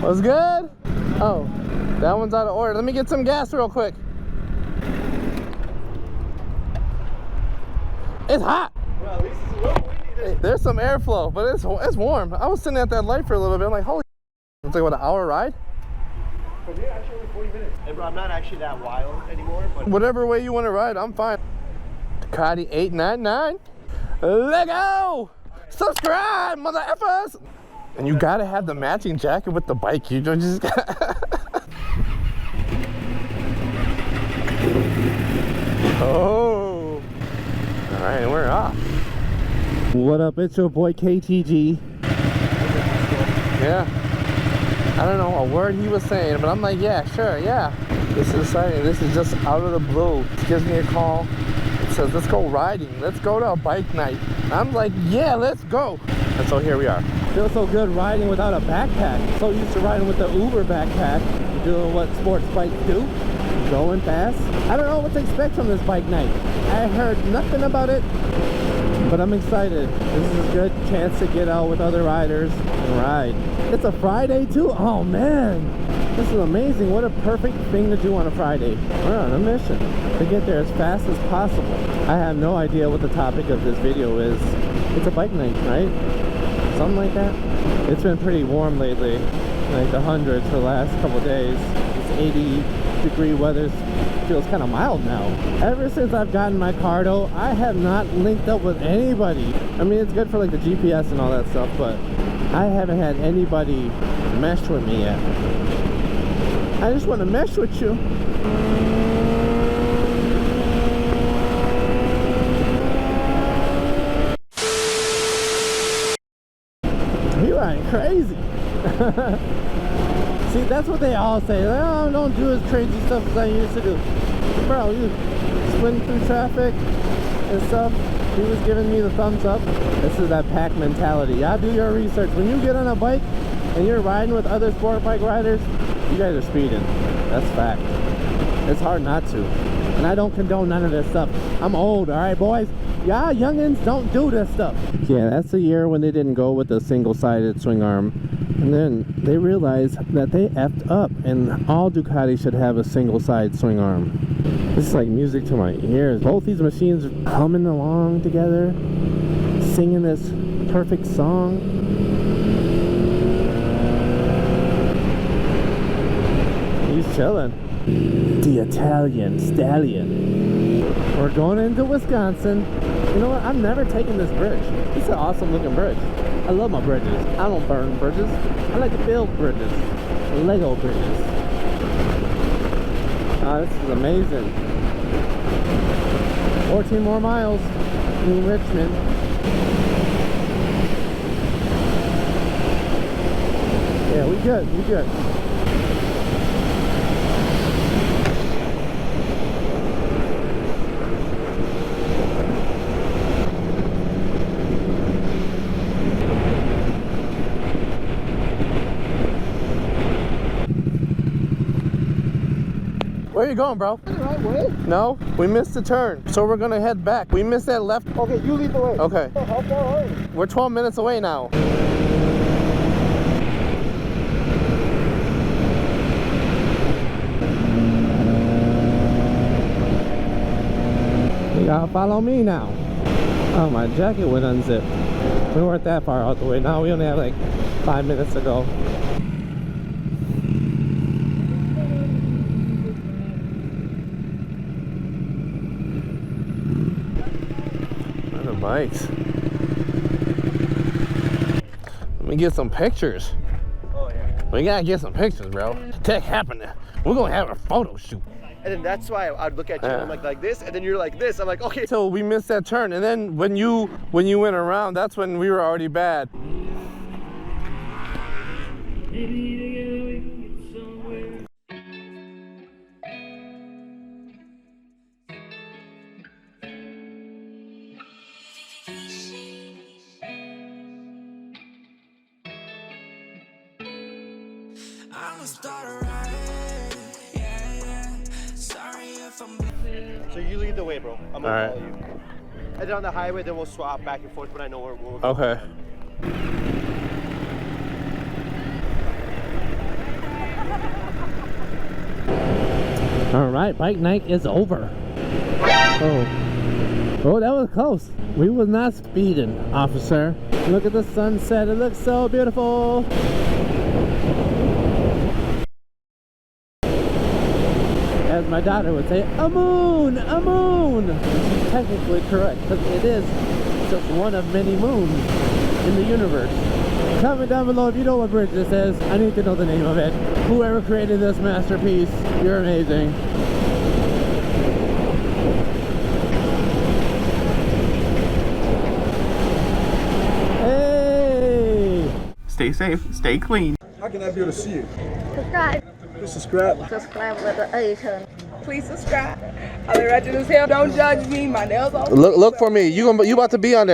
What's good? Oh, that one's out of order. Let me get some gas real quick. It's hot. Well, at least it's a little windy. There's some airflow, but it's warm. I was sitting at that light for a little bit. I'm like, holy. It's like what, an hour ride? From here, actually only 40 minutes. Hey, bro, I'm not actually that wild anymore. But whatever way you want to ride, I'm fine. Ducati 899. Let go! Subscribe, mother effers! And you gotta have the matching jacket with the bike. You don't just. Oh! All right, we're off. What up? It's your boy KTG. Yeah. I don't know a word he was saying, but I'm like, yeah, sure, yeah. This is exciting. This is just out of the blue. He gives me a call. It says, let's go riding. Let's go to a bike night. I'm like, yeah, let's go. And so here we are. Feels so good riding without a backpack. So used to riding with the Uber backpack. Doing what sports bikes do. Going fast. I don't know what to expect from this bike night. I heard nothing about it, but I'm excited. This is a good chance to get out with other riders and ride. It's a Friday too? Oh man, this is amazing. What a perfect thing to do on a Friday. We're on a mission to get there as fast as possible. I have no idea what the topic of this video is. It's a bike night, right? Something like that. It's been pretty warm lately, like the hundreds for the last couple of days. It's 80-degree weather. Feels kind of mild now. Ever since I've gotten my Cardo, I have not linked up with anybody. I mean, it's good for like the GPS and all that stuff, but I haven't had anybody mesh with me yet. I just want to mesh with you. You ain't crazy. See, that's what they all say. Oh, don't do as crazy stuff as I used to do. Bro, you sprint through traffic and stuff. He was giving me the thumbs up. This is that pack mentality. Y'all do your research. When you get on a bike and you're riding with other sport bike riders, you guys are speeding. That's fact. It's hard not to. And I don't condone none of this stuff. I'm old, alright boys? Y'all youngins don't do this stuff. Yeah, that's the year when they didn't go with the single-sided swing arm. And then they realized that they effed up and all Ducati should have a single-side swing arm. This is like music to my ears. Both these machines are humming along together, singing this perfect song. He's chilling. The Italian stallion. We're going into Wisconsin. You know what? I've never taken this bridge. It's an awesome looking bridge. I love my bridges. I don't burn bridges. I like to build bridges. Lego bridges. This is amazing. 14 more miles in Richmond. Yeah, we good. We good. Where are you going, bro? The right way? No, we missed the turn, so we're gonna head back. We missed that left. Okay, you lead the way. Okay. Oh, how far are we? We're 12 minutes away now. You gotta follow me now. Oh, my jacket went unzipped. We weren't that far out the way. Now we only have like 5 minutes to go. Bikes. Let me get some pictures. Oh yeah. We gotta get some pictures, bro. Tech happening. We're gonna have a photo shoot. And then that's why I'd look at you and I'm like this, and then you're like this. I'm like, okay. So we missed that turn, and then when you went around, that's when we were already bad. So you lead the way, bro. I'm gonna follow you. And then on the highway, then we'll swap back and forth when I know where we're going. Okay. All right, bike night is over. Oh, that was close. We was not speeding, officer. Look at the sunset. It looks so beautiful. As my daughter would say, a moon, a moon. She's technically correct, because it is just one of many moons in the universe. Comment down below if you know what bridge this is. I need to know the name of it. Whoever created this masterpiece, you're amazing. Hey! Stay safe, stay clean. How can I be able to see you? Subscribe. Just subscribe. Subscribe with the A turn. Please subscribe. I look ratchet as hell. Don't judge me. My nails all. Look for me. You about to be on there.